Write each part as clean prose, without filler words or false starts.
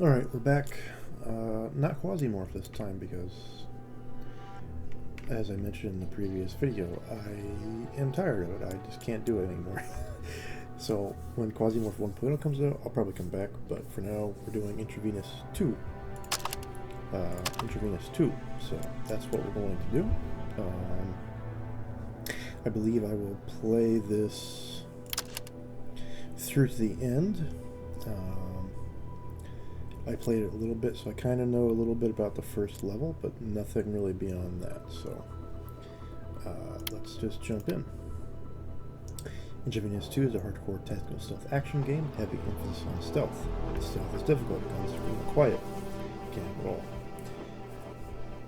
Alright, we're back. Not Quasimorph this time because, as I mentioned in the previous video, I am tired of it. I just can't do it anymore. So when Quasimorph 1.0 comes out, I'll probably come back, but for now we're doing Intravenous 2. Intravenous 2, so that's what we're going to do. I believe I will play this through to the end. I played it a little bit, so I kind of know a little bit about the first level, but nothing really beyond that, so let's just jump in. Intravenous 2 is a hardcore tactical stealth action game, heavy emphasis on stealth. Stealth is difficult, it comes from quiet. You can't have it all.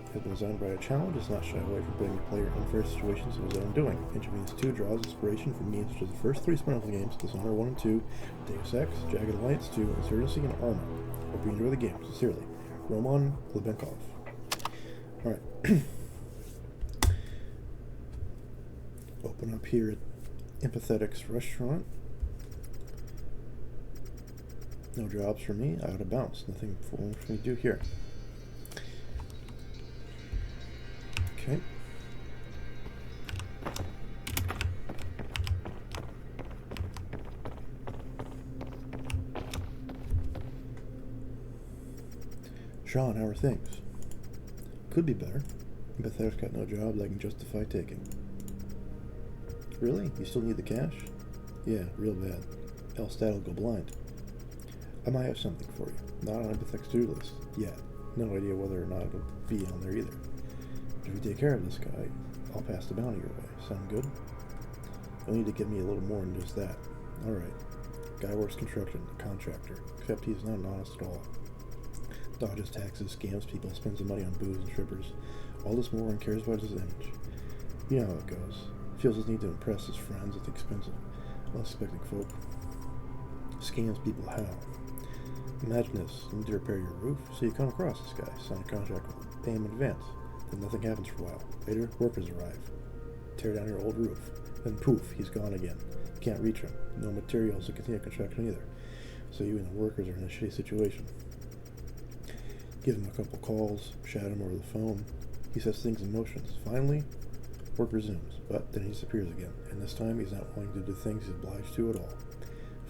It has been designed by a challenge, does not shy away from putting the player in unfair situations of his own doing. Intravenous 2 draws inspiration from games such as the first three Splinter games, Dishonored 1 and 2, Deus Ex, Jagged Alliance 2, Insurgency, and Arma. Hope you enjoy the game. Sincerely, Roman Lebenkov. Alright. Open up here at Empathetic's restaurant. No jobs for me. Out of bounds. Nothing for me to do here. Okay. Sean, how are things? Could be better. Empathetic's got no job that I can justify taking. Really? You still need the cash? Yeah, real bad. Else that'll go blind. I might have something for you. Not on Empathetic's to-do list yet. No idea whether or not it'll be on there either. But if you take care of this guy, I'll pass the bounty your way. Sound good? You'll need to give me a little more than just that. Alright. Guy works construction, a contractor. Except he's not honest at all. Dodges taxes, scams people, spends the money on booze and strippers. All this more and cares about his image. You know how it goes. Feels his need to impress his friends at the expense of unsuspecting folk. Scams people how? Imagine this. You need to repair your roof, so you come across this guy, sign a contract with him, pay him in advance. Then nothing happens for a while. Later, workers arrive. Tear down your old roof. Then poof, he's gone again. You can't reach him. No materials to continue construction either. So you and the workers are in a shitty situation. Give him a couple calls, chat him over the phone. He sets things in motion. Finally, work resumes, but then he disappears again, and this time he's not willing to do things he's obliged to at all.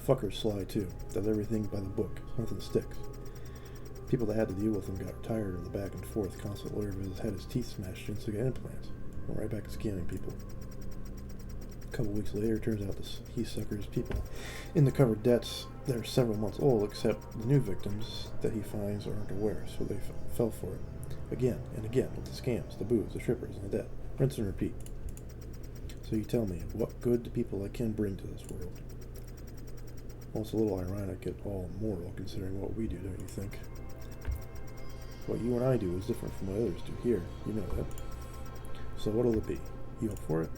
Fucker's sly too, does everything by the book, nothing sticks. People that had to deal with him got tired of the back and forth, constant lawyer visits, had his teeth smashed in, so he got implants. Went right back to scamming people. A couple weeks later, it turns out he suckers people into covered debts that are several months old, except the new victims that he finds aren't aware, so they fell for it. Again and again with the scams, the booze, the strippers, and the debt. Rinse and repeat. So you tell me, what good do people like him bring to this world? Well, it's a little ironic at all moral, considering what we do, don't you think? What you and I do is different from what others do here. You know that. So what'll it be? You up for it?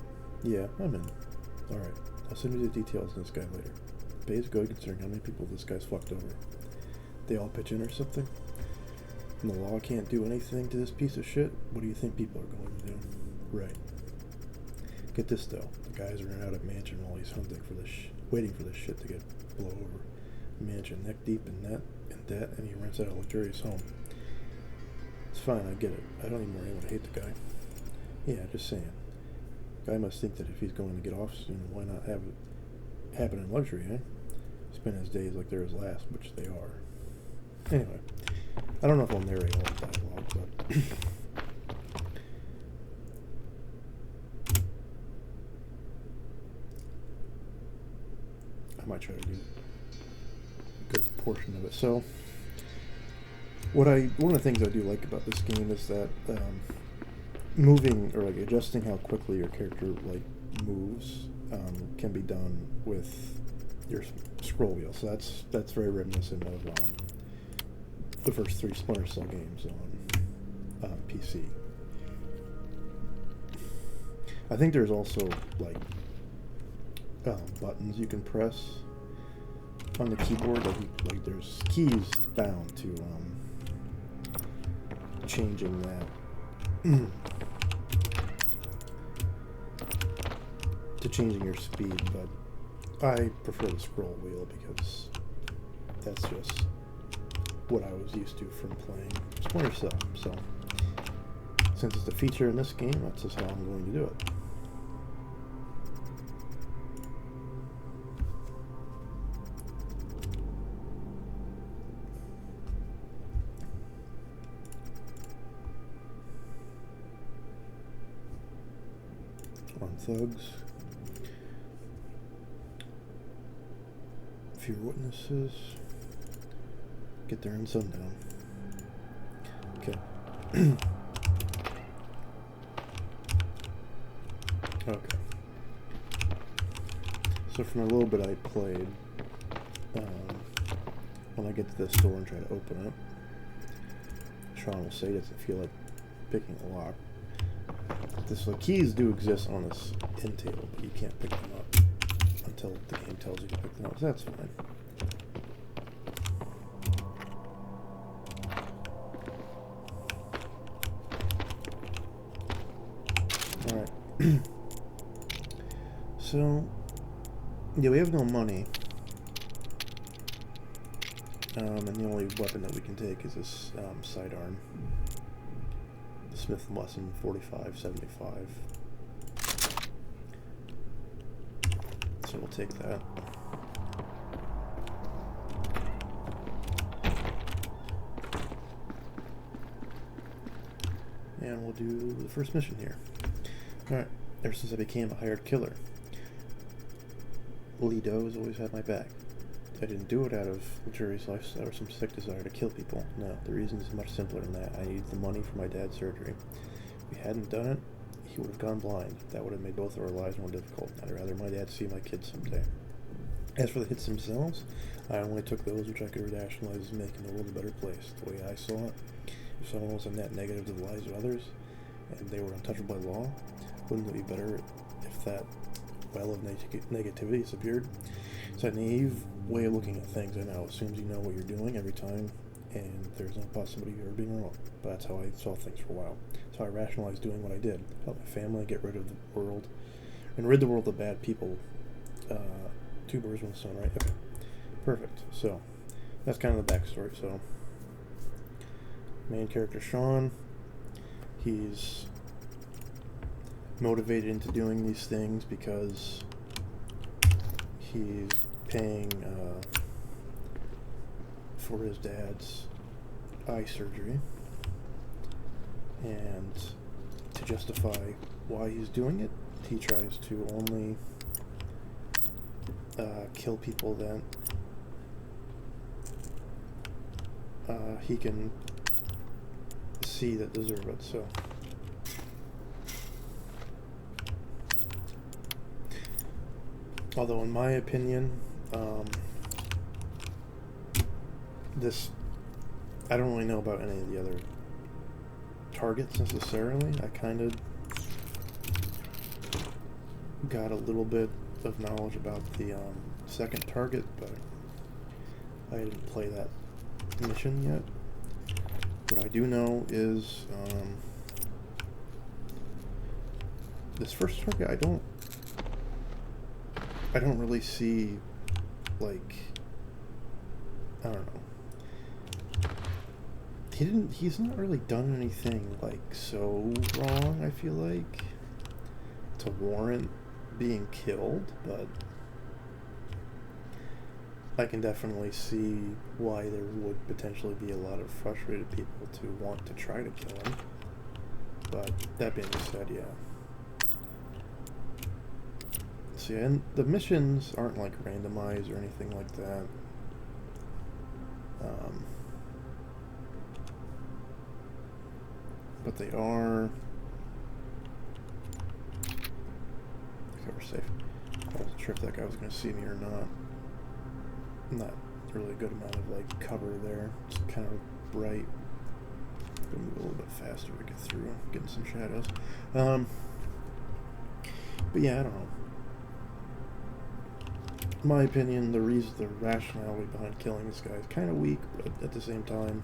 Yeah, I'm in. Alright, I'll send you the details on this guy later. Pay is good considering how many people this guy's fucked over. They all pitch in or something? And the law can't do anything to this piece of shit? What do you think people are going to do? Right. Get this though, the guys are out at mansion while he's hunting for this waiting for this shit to get blow over. Mansion neck deep in debt, and he rents out a luxurious home. It's fine, I get it. I don't need more anyone to hate the guy. Yeah, just saying. Guy must think that if he's going to get off soon, why not have it happen in luxury, eh? Spend his days like they're his last, which they are. Anyway, I don't know if I'll narrate all the dialogue, but I might try to do a good portion of it. So, one of the things I do like about this game is that moving or like adjusting how quickly your character like moves can be done with your scroll wheel. So that's very reminiscent of the first three Splinter Cell games on PC. I think there's also like buttons you can press on the keyboard. Like there's keys bound to changing that. To changing your speed, but I prefer the scroll wheel because that's just what I was used to from playing Splinter Cell. So, since it's a feature in this game, that's just how I'm going to do it. On thugs. Fewer witnesses. Get there in sundown. Okay. Okay. So from a little bit I played, when I get to this door and try to open it, Sean will say he doesn't feel like picking a lock. The keys do exist on this end table, but you can't pick them up until the game tells you to pick them up, so that's fine. Alright. So, yeah, we have no money. And the only weapon that we can take is this sidearm. The Smith & Wesson 45-75. So we'll take that. And we'll do the first mission here. Alright, ever since I became a hired killer, Lido has always had my back. I didn't do it out of luxurious lifestyle or some sick desire to kill people. No, the reason is much simpler than that. I needed the money for my dad's surgery. If we hadn't done it, he would have gone blind. That would have made both of our lives more difficult. I'd rather my dad see my kids someday. As for the hits themselves, I only took those which I could rationalize as making the world a better place. The way I saw it, if someone was a net negative to the lives of others, and they were untouchable by law, wouldn't it be better if that well of negativity disappeared? It's a naive way of looking at things. I know, assumes you know what you're doing every time, and there's no possibility of being wrong. But that's how I saw things for a while. So I rationalized doing what I did. Help my family get rid of the world, and rid the world of bad people. Two birds, one stone, right? Okay. Perfect. So, that's kind of the backstory. So, main character Sean, he's motivated into doing these things because he's paying for his dad's eye surgery, and to justify why he's doing it, he tries to only kill people that he can see that deserve it. So although in my opinion, I don't really know about any of the other targets necessarily. I kind of got a little bit of knowledge about the second target, but I didn't play that mission yet. What I do know is this first target, I don't really see, like, I don't know. He's not really done anything, like, so wrong, I feel like, to warrant being killed, but I can definitely see why there would potentially be a lot of frustrated people to want to try to kill him. But that being said, yeah. So yeah, and the missions aren't like randomized or anything like that. But they are. Okay, we're safe. I wasn't sure if that guy was going to see me or not. Not really a good amount of like cover there. It's kind of bright. Gonna move a little bit faster to get through, getting some shadows. But yeah, I don't know. In my opinion, the rationality behind killing this guy is kind of weak, but at the same time,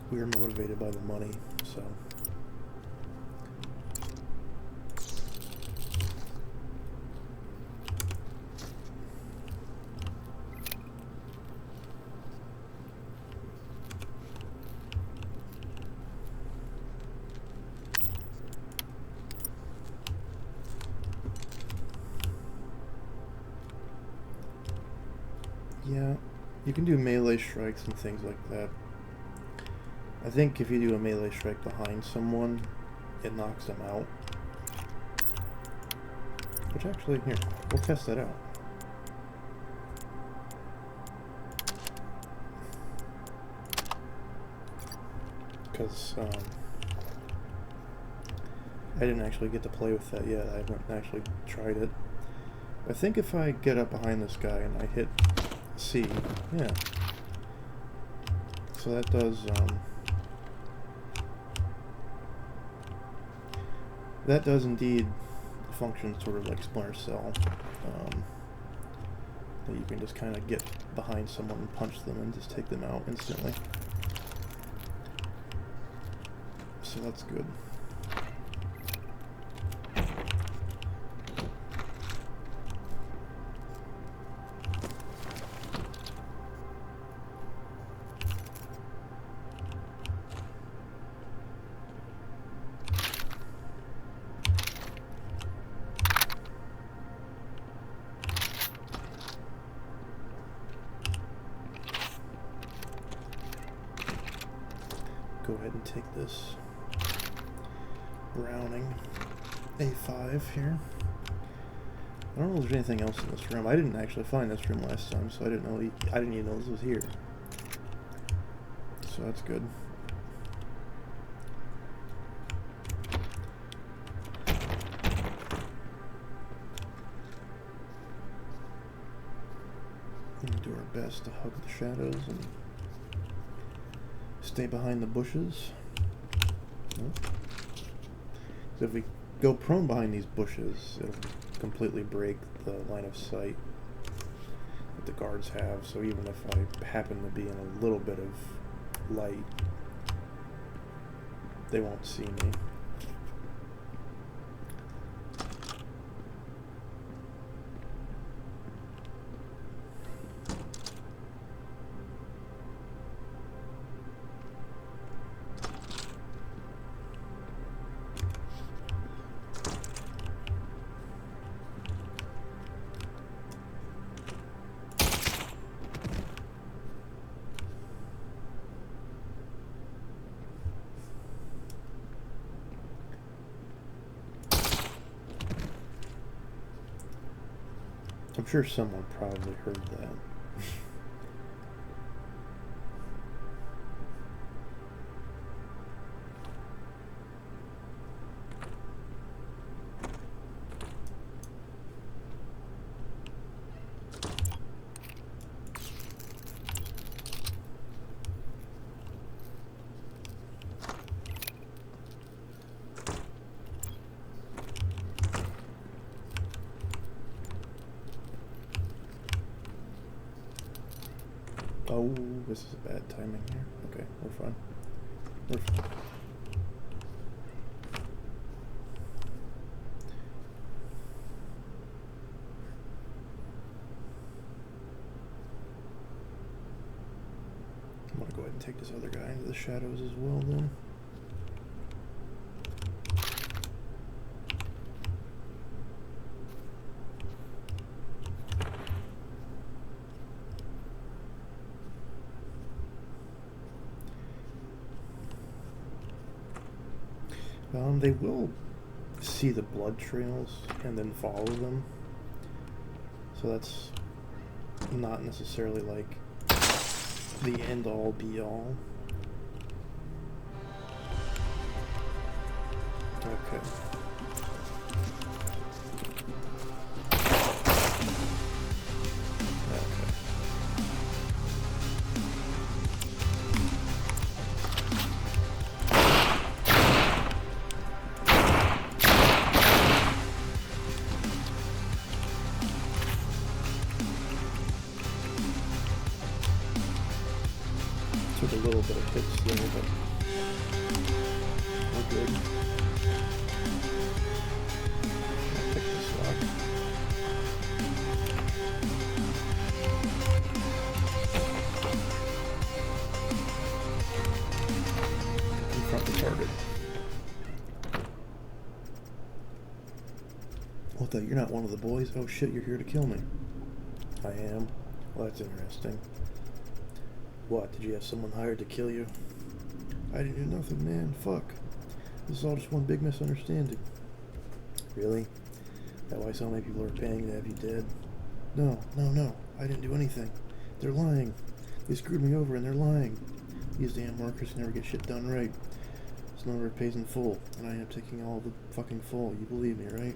we are motivated by the money, so. You can do melee strikes and things like that. I think if you do a melee strike behind someone, it knocks them out. Which actually, here, we'll test that out. Because I didn't actually get to play with that yet. I haven't actually tried it. I think if I get up behind this guy and I hit C, yeah. So that does indeed function sort of like Splinter Cell. That you can just kind of get behind someone and punch them and just take them out instantly. So that's good. Go ahead and take this Browning A5 here. I don't know if there's anything else in this room. I didn't actually find this room last time, so I didn't know. I didn't even know this was here. So that's good. We're gonna do our best to hug the shadows and stay behind the bushes. So if we go prone behind these bushes, it'll completely break the line of sight that the guards have. So even if I happen to be in a little bit of light, they won't see me. I'm sure someone probably heard that. Oh, this is a bad timing here. Okay, we're fine. We're fine. I'm gonna go ahead and take this other guy into the shadows as well then. They will see the blood trails and then follow them. So that's not necessarily like the end all be all. Okay. Took a little bit of hits there, but we're good. I'll pick this lock. Confront the target. What the? You're not one of the boys? Oh shit, you're here to kill me. I am. Well, that's interesting. What, did you have someone hired to kill you? I didn't do nothing, man. Fuck. This is all just one big misunderstanding. Really? That why so many people are paying to have you dead? No. I didn't do anything. They're lying. They screwed me over and they're lying. These damn workers can never get shit done right. So no one pays in full, and I end up taking all the fucking full. You believe me, right?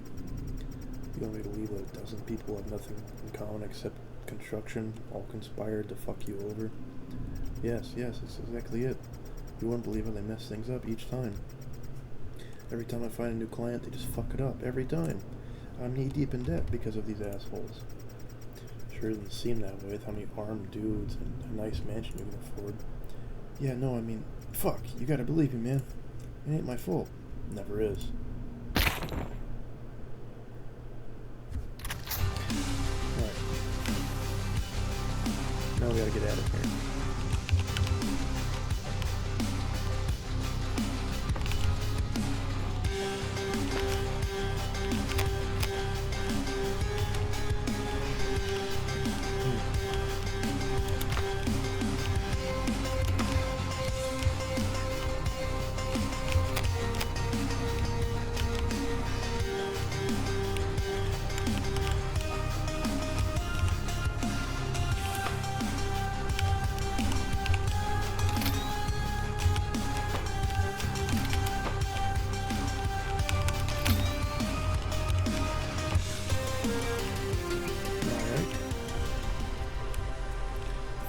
You want me to believe that a dozen people have nothing in common except construction, all conspired to fuck you over? Yes, that's exactly it. You wouldn't believe how they mess things up each time. Every time I find a new client, they just fuck it up. Every time. I'm knee-deep in debt because of these assholes. Sure doesn't seem that way with how many armed dudes and a nice mansion you can afford. Yeah, no, I mean, fuck. You gotta believe me, man. It ain't my fault. Never is. Alright. Now we gotta get out of here.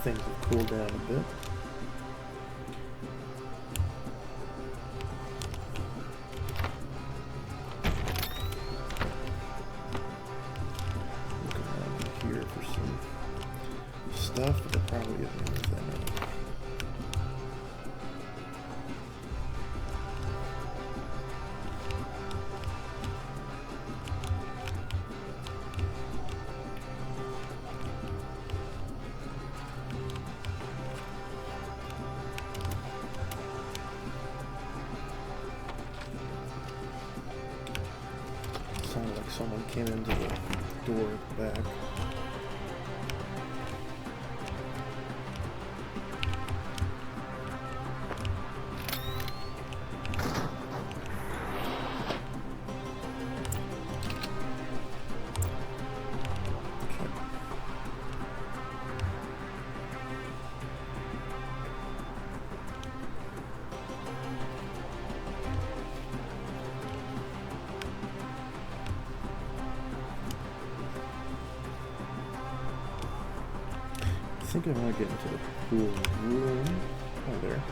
Things have cooled down a bit. Looking around here for some stuff, but they'll probably get me anything. Sounded like someone came into the door at the back. I think I want to get into the pool room. Oh, there.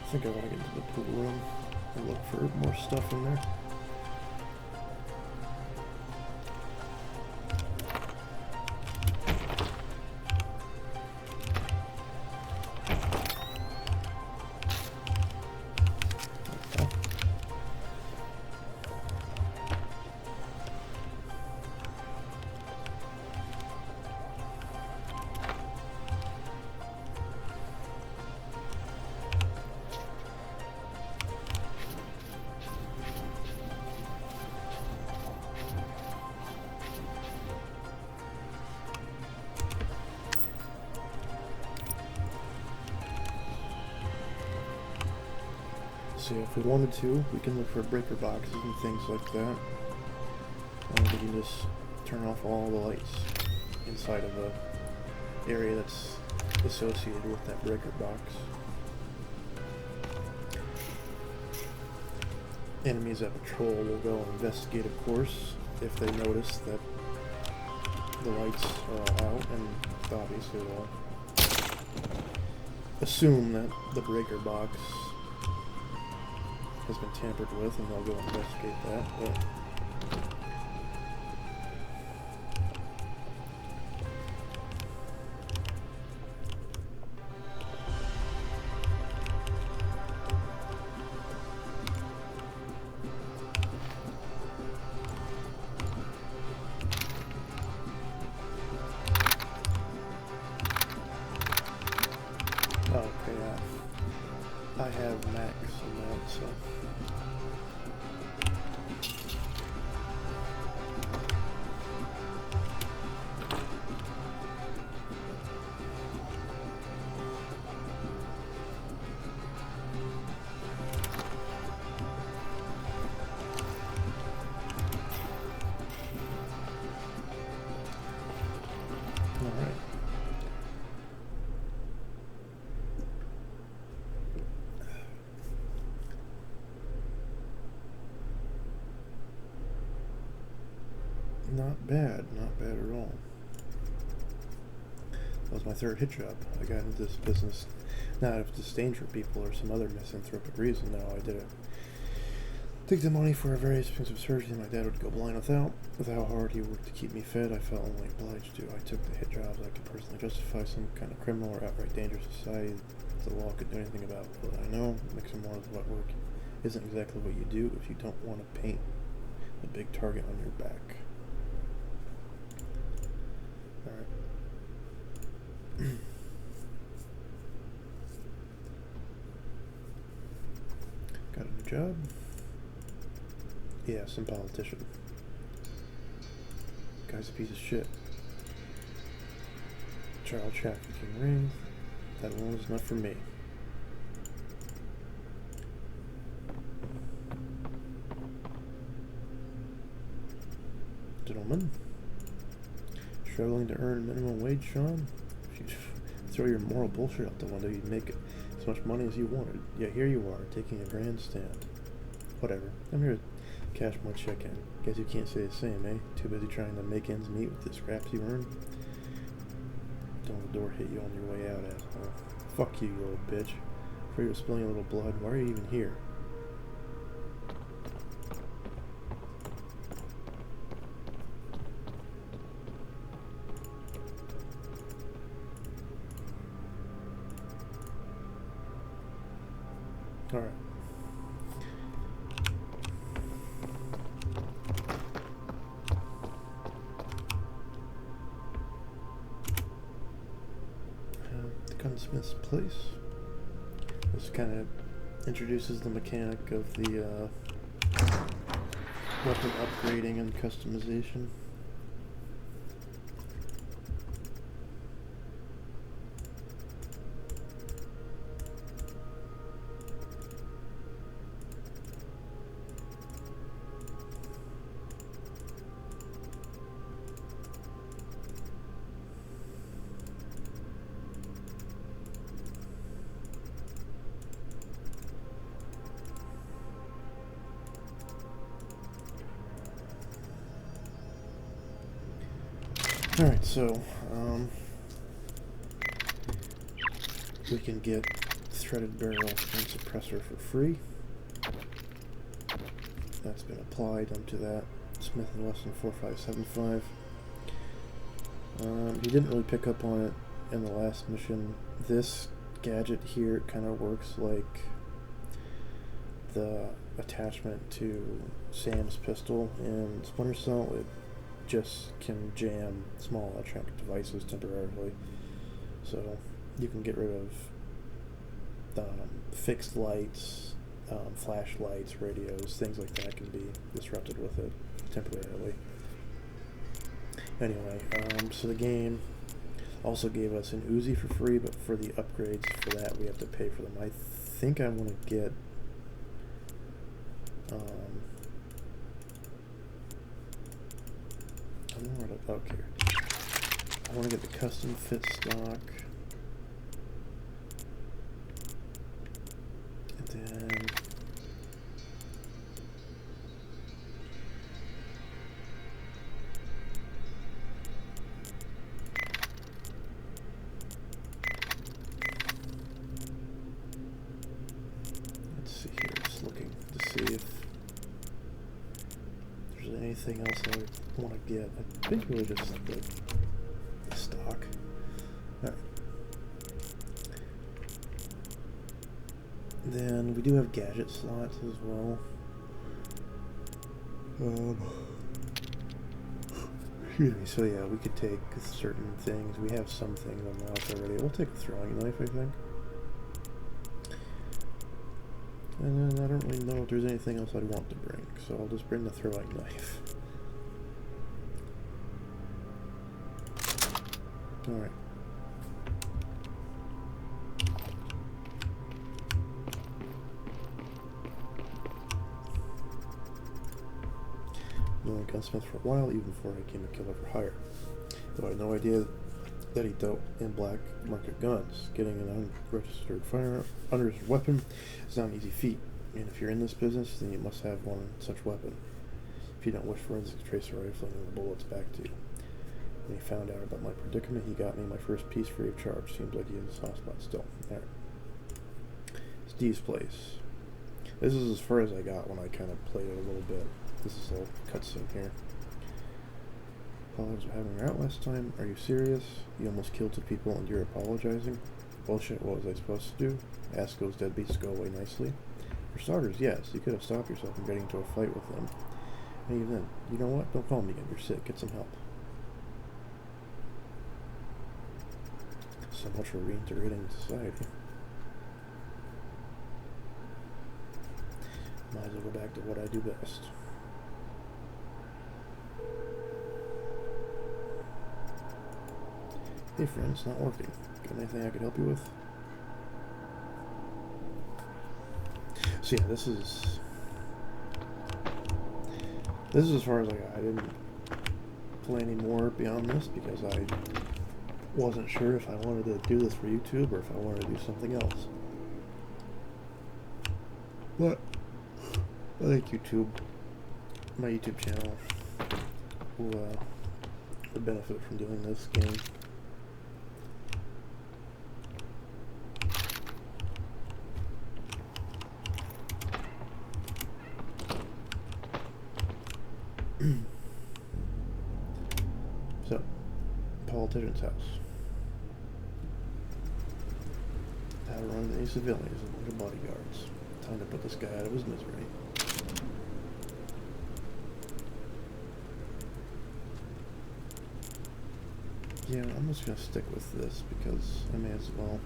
I think I want to get into the pool room and look for more stuff in there. So if we wanted to, we can look for breaker boxes and things like that. And we can just turn off all the lights inside of the area that's associated with that breaker box. Enemies at patrol will go investigate, of course, if they notice that the lights are all out, and obviously they'll assume that the breaker box has been tampered with, and they'll go investigate that. But okay, I have max on that, so not bad at all. That was my third hit job. I got into this business not out of disdain for people or some other misanthropic reason. No, I did it. Take the money for a very expensive surgery my dad would go blind without. With how hard he worked to keep me fed, I felt only obliged to. I took the hit jobs I could personally justify some kind of criminal or outright dangerous society the law could do anything about. What I know, mixing more with wet work isn't exactly what you do if you don't want to paint a big target on your back. Alright. Got a new job. Yeah, some politician. Guy's a piece of shit. Child trafficking ring. That alone is enough for me. Gentlemen, struggling to earn minimum wage, Sean? If you throw your moral bullshit out the window, you'd make as much money as you wanted. Yet here you are, taking a grandstand. Whatever. I'm here to cash my check in. Guess you can't say the same, eh? Too busy trying to make ends meet with the scraps you earn? Don't let the door hit you on your way out, asshole. Fuck you, you little bitch. Afraid of spilling a little blood. Why are you even here? Alright. The gunsmith's place. This kind of introduces the mechanic of the weapon upgrading and customization. Alright, so, we can get threaded barrel and suppressor for free. That's been applied onto that Smith & Wesson 4575. He didn't really pick up on it in the last mission. This gadget here kind of works like the attachment to Sam's pistol in Splinter Cell. It just can jam small electronic devices temporarily, so you can get rid of fixed lights, flashlights, radios, things like that can be disrupted with it temporarily. Anyway, so the game also gave us an Uzi for free, but for the upgrades for that we have to pay for them. I think I want to get okay. I want to get the custom fit stock. And then let's see here, just looking to see if there's anything else I want to get. I think really just the stock. Alright. Then we do have gadget slots as well. Excuse me. So yeah, we could take certain things. We have some things unlocked already. We'll take a throwing knife, I think. And then I don't really know if there's anything else I'd want to bring, so I'll just bring the throwing knife. Alright. Known gunsmith for a while, even before I became a killer for hire. Though I had no idea that he dealt in black market guns. Getting an unregistered firearm, unregistered weapon is not an easy feat, and if you're in this business, then you must have one such weapon. If if you don't wish forensics to trace the rifling and the bullets back to you. When he found out about my predicament, he got me my first piece free of charge. Seems like he has a soft spot still. Alright. Steve's place. This is as far as I got when I kind of played it a little bit. This is a little cutscene here. Apologies for having her out last time. Are you serious? You almost killed 2 people and you're apologizing? Bullshit, what was I supposed to do? Ask those deadbeats to go away nicely? For starters, yes, you could have stopped yourself from getting into a fight with them. And even then, you know what? Don't call me again. You're sick. Get some help. So much for reintegrating society. Might as well go back to what I do best. Hey friend, it's not working. Got anything I could help you with? So yeah, this is as far as I got. I didn't play any more beyond this because I wasn't sure if I wanted to do this for YouTube or if I wanted to do something else. But I think my YouTube channel will benefit from doing this game. So, politician's house. How to run into any civilians and a bunch of bodyguards. Time to put this guy out of his misery. Yeah, I'm just gonna stick with this because I may as well.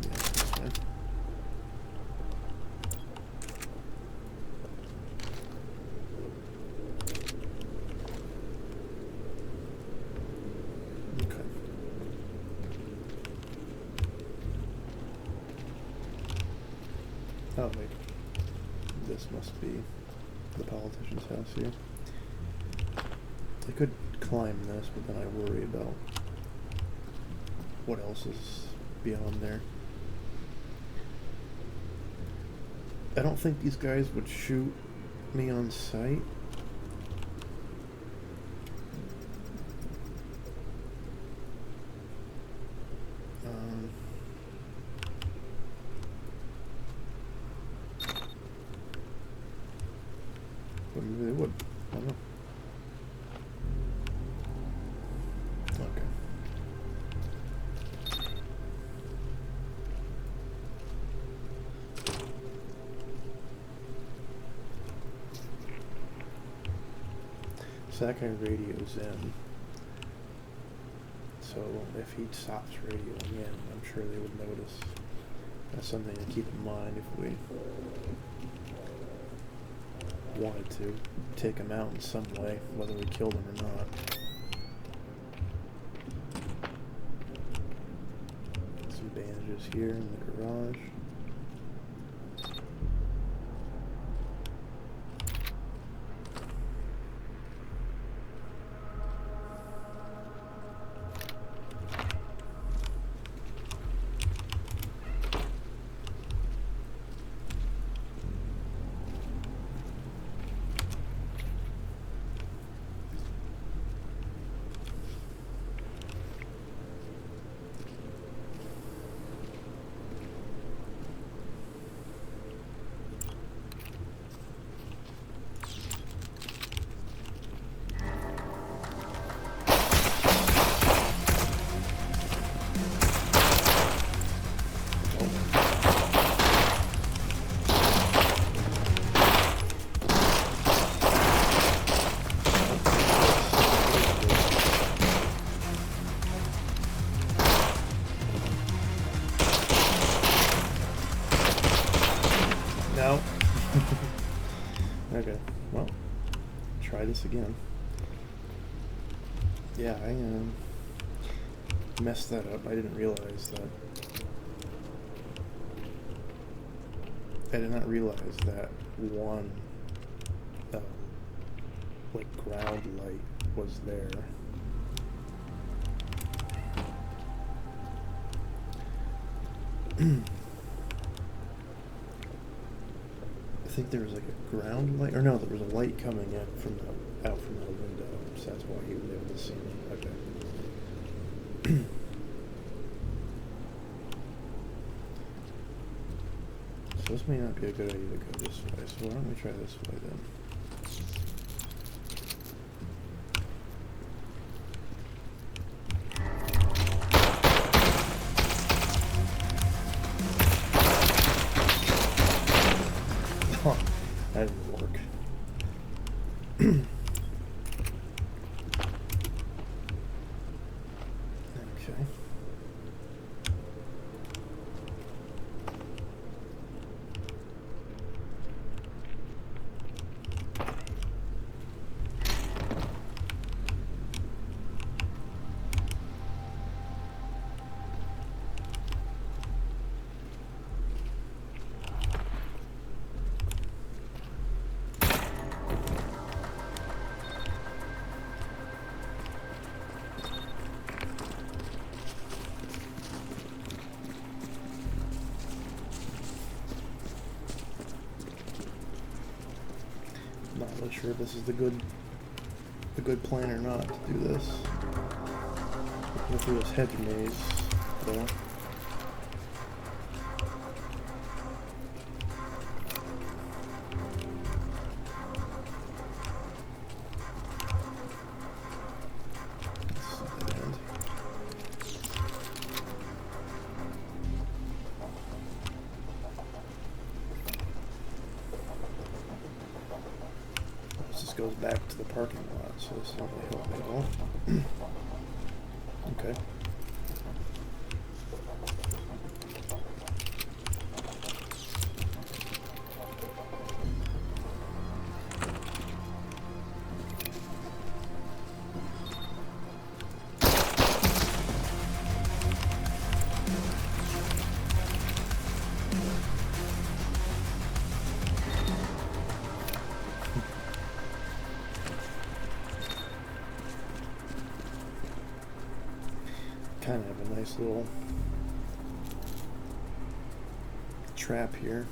Yeah, that's fine. Okay. Oh wait, this must be the politician's house here. I could climb this, but then I worry about what else is beyond there. I don't think these guys would shoot me on sight. But maybe they would. I don't know. So that guy radios in. So if he stops radioing in, I'm sure they would notice. That's something to keep in mind if we wanted to take him out in some way, whether we killed him or not. Some bandages here in the garage. No. Okay, well, try this again. Yeah, I messed that up. I didn't realize that. I did not realize that one, like, ground light was there. think there was like a ground light, or no, there was a light coming in from out from the window, so that's why he was able to see me. Okay. So this may not be a good idea to go this way, so why don't we try this way then? That didn't work. Okay. Not really sure if this is the good plan or not to do this. Go through this hedge maze, though. Goes back to the parking lot, so this doesn't really help me at all. Okay. Kind of have a nice little trap here.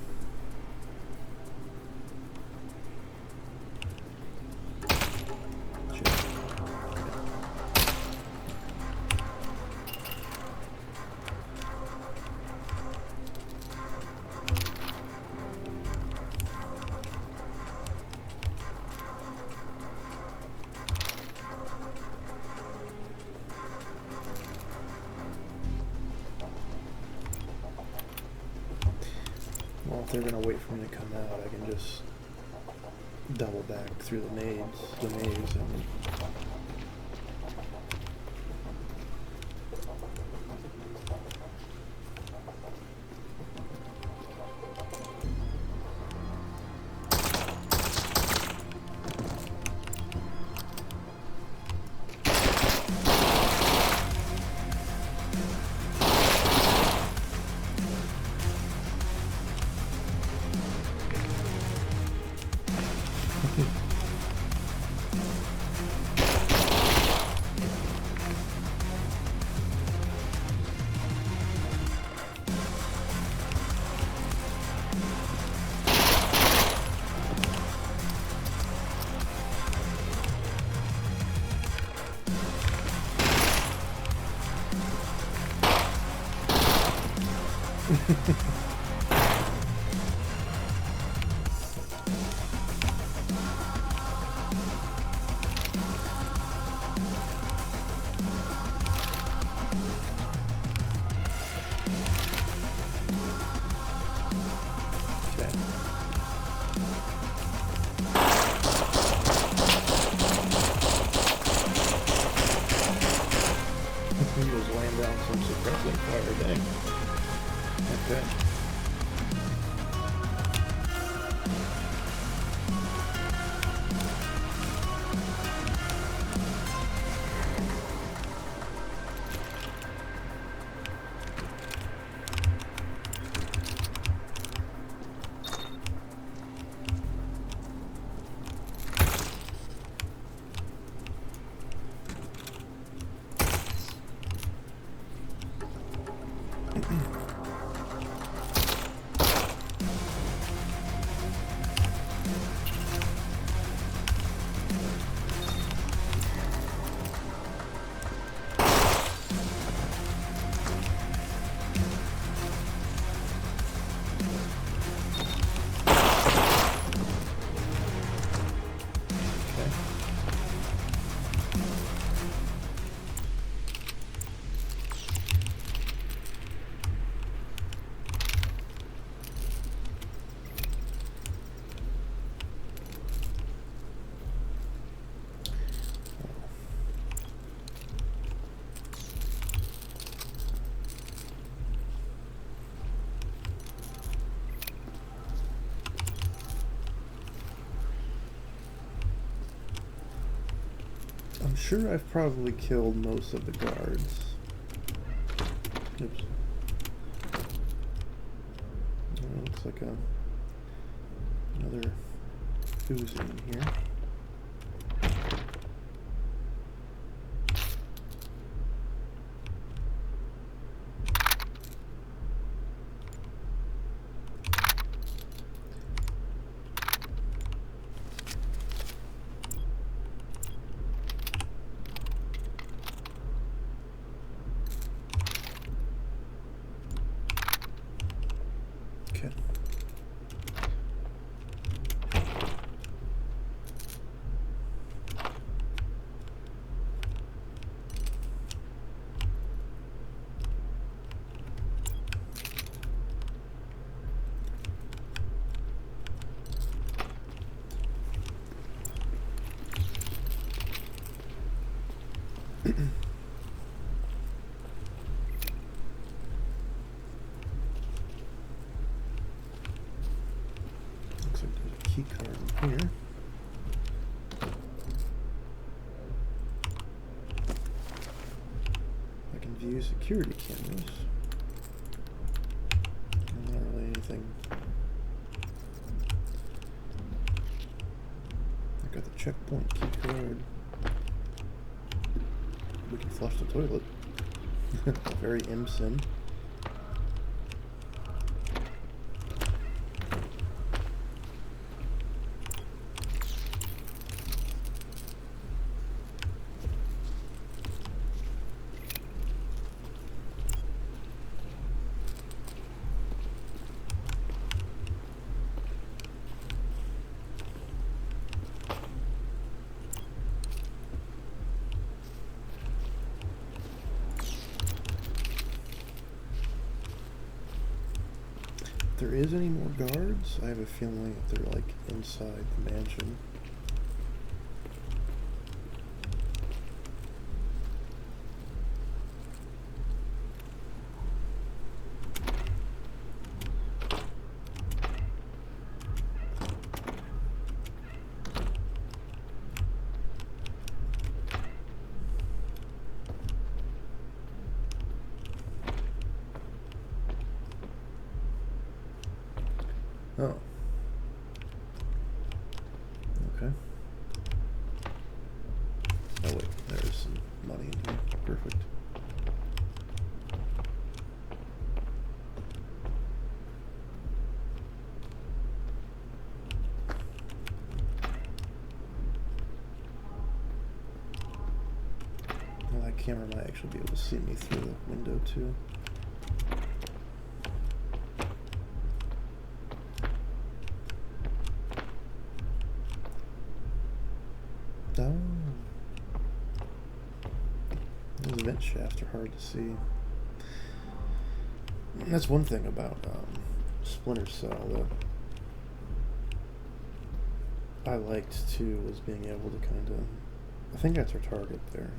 Well, if they're gonna wait for me to come out, I can just double back through the maze, and he was laying down some suppressing fire, dang. Okay. I'm sure I've probably killed most of the guards. Oops. Looks like another Uzi in here. Okay. Looks like there's a key card in here. I can view security cameras. Not really anything. I got the checkpoint key card. We can flush the toilet. Very Imson. If there is any more guards, I have a feeling that they're like inside the mansion. Oh. Okay. Oh wait, there's some money in here. Perfect. Well, that camera might actually be able to see me through the window too. Oh. Those vent shafts are hard to see. That's one thing about Splinter Cell that I liked too, was being able to kind of... I think that's our target there.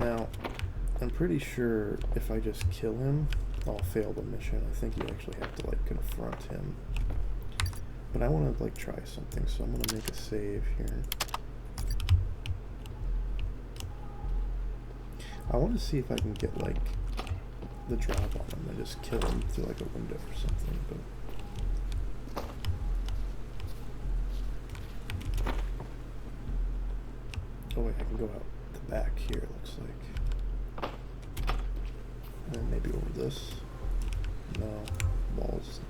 Now, I'm pretty sure if I just kill him, I'll fail the mission. I think you actually have to like confront him. But I want to like try something, so I'm going to make a save here. I want to see if I can get like the drop on him and just kill him through like a window or something. But oh wait, I can go out the back here. It looks like, and maybe over this. No, wall's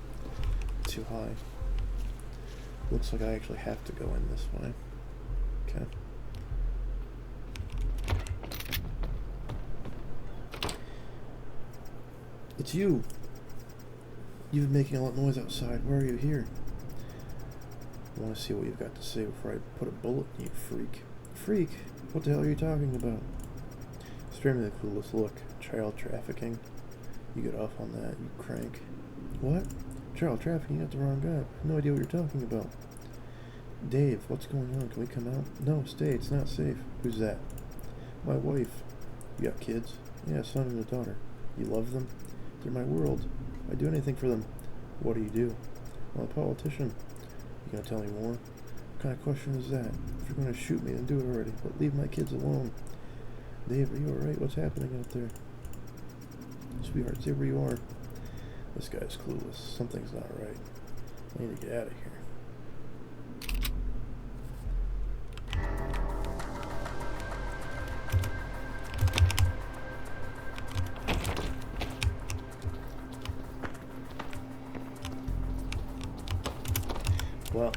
too high. Looks like I actually have to go in this way. Okay. It's you! You've been making a lot of noise outside. Why are you here? I want to see what you've got to say before I put a bullet in you, freak. Freak? What the hell are you talking about? Spare me the clueless look. Child trafficking. You get off on that, you crank. What? Child trafficking? You got the wrong guy. I have no idea what you're talking about. Dave, what's going on? Can we come out? No, stay. It's not safe. Who's that? My wife. You got kids? Yeah, a son and a daughter. You love them? They're my world. I'd do anything for them. What do? I'm a politician. You gonna tell me more? kind of question is that? If you're going to shoot me, then do it already. But leave my kids alone. Dave, are you alright? What's happening out there? Sweetheart, stay where you are. This guy's clueless. Something's not right. I need to get out of here. Well,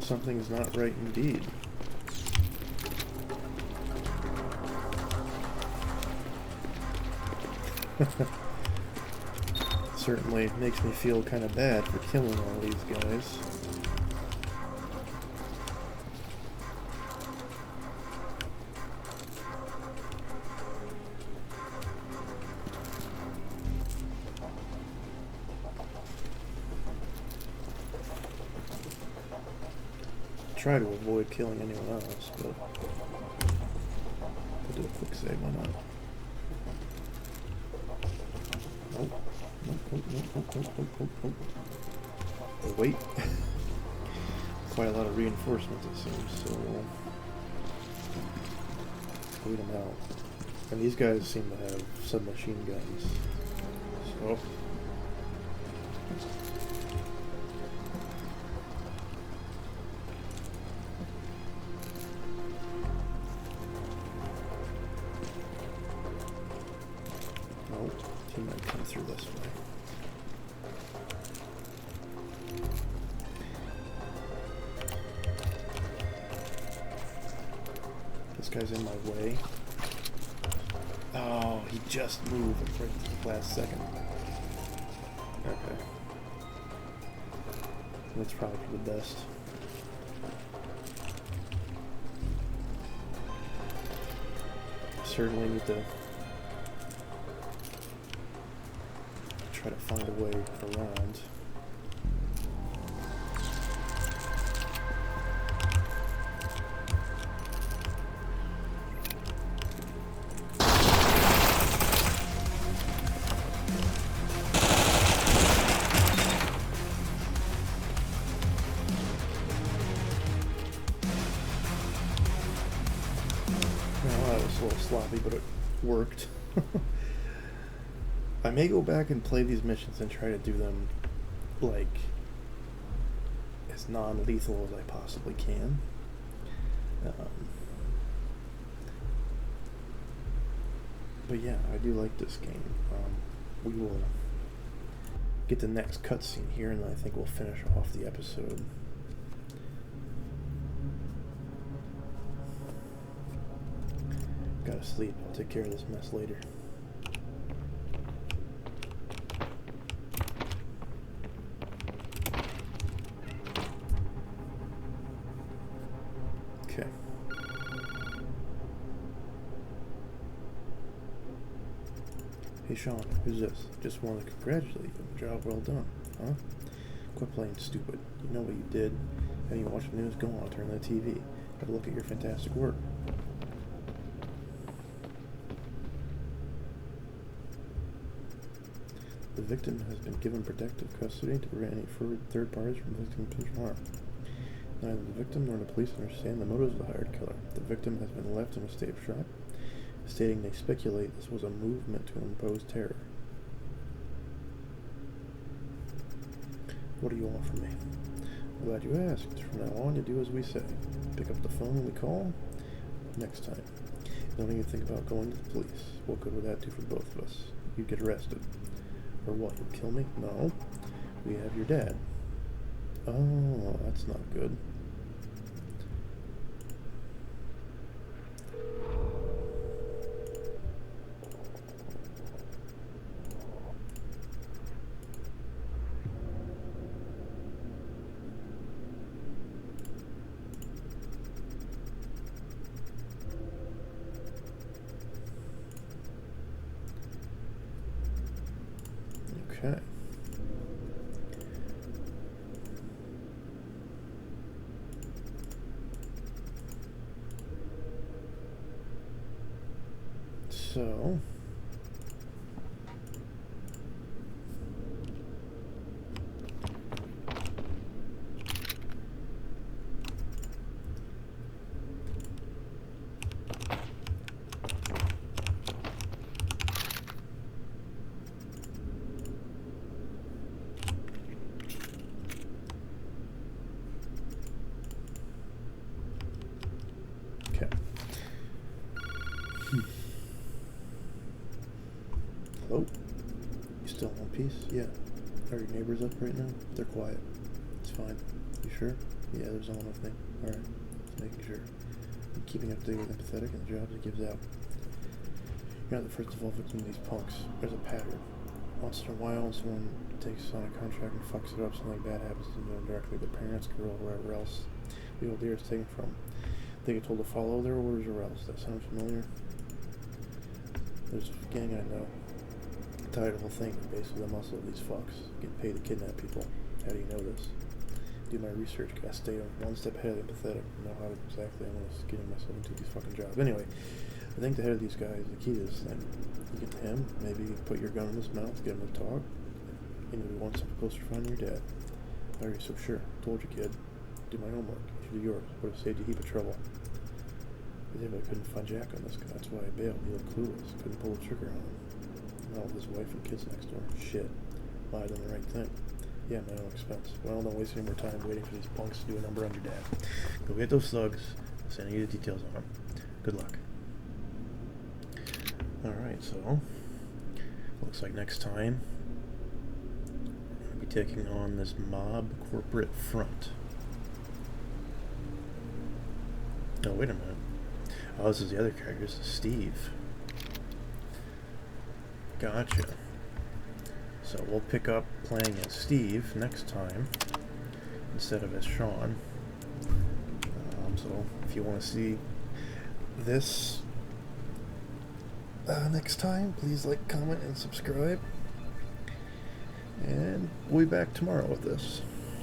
something's not right indeed. Certainly makes me feel kind of bad for killing all these guys. Try to avoid killing anyone else, but I'll do a quick save, why not? Nope. Oh, wait. Quite a lot of reinforcements, it seems, so wait them out. And these guys seem to have submachine guns, so he might come through this way. This guy's in my way. Oh, he just moved right at the last second. Okay. That's probably for the best. Certainly need to try to find a way around. Well, that was a little sloppy, but it worked. I may go back and play these missions and try to do them, like, as non-lethal as I possibly can. But yeah, I do like this game. We will get the next cutscene here, and then I think we'll finish off the episode. Gotta sleep. I'll take care of this mess later. Okay. Hey Sean, who's this? Just wanted to congratulate you. Job well done, huh? Quit playing stupid. You know what you did. Haven't you watched the news? Go on, turn on the TV. Have a look at your fantastic work. The victim has been given protective custody to prevent any third parties from inflicting potential harm. Neither the victim nor the police understand the motives of the hired killer. The victim has been left in a state of shock, stating they speculate this was a movement to impose terror. What do you want from me? I'm glad you asked. From now on, you do as we say. Pick up the phone when we call. Next time. Don't even think about going to the police. What good would that do for both of us? You'd get arrested. Or what, you'll kill me? No. We have your dad. Oh, that's not good. Okay. So peace? Yeah. Are your neighbors up right now? They're quiet. It's fine. You sure? Yeah, there's no one with me. Alright. Just making sure. I'm keeping up to date with Empathetic and the jobs it gives out. You're not the first of all victim of these punks. There's a pattern. Once in a while, when someone takes on a contract and fucks it up, something bad happens to them directly. Their parents, girl, wherever else the old deer is taken from. They get told to follow their orders or else. That sound familiar? There's a gang I know. Tired of the whole thing, basically the muscle of these fucks. Getting paid to kidnap people. How do you know this? Do my research, gotta stay one step ahead of the Empathetic. Know how exactly I'm getting myself into these fucking jobs. Anyway, I think the head of these guys is the key to this thing. You get to him, maybe you put your gun in his mouth, get him to talk, and you'll be one step closer to finding your dad. How are you so sure? Told you, kid. Do my homework. You should do yours. Would have saved you a heap of trouble. I couldn't find Jack on this guy. That's why I bailed. He looked clueless. Couldn't pull the trigger on him. Not with his wife and kids next door. Shit. Might have done the right thing. Yeah, my own expense. Well, don't waste any more time waiting for these punks to do a number on your dad. Go get those thugs. Sending you the details on them. Good luck. Alright, so looks like next time we're going to be taking on this mob corporate front. Oh, wait a minute. Oh, this is the other character. This is Steve. Gotcha. So we'll pick up playing as Steve next time instead of as Sean. So if you want to see this next time, please like, comment, and subscribe. And we'll be back tomorrow with this.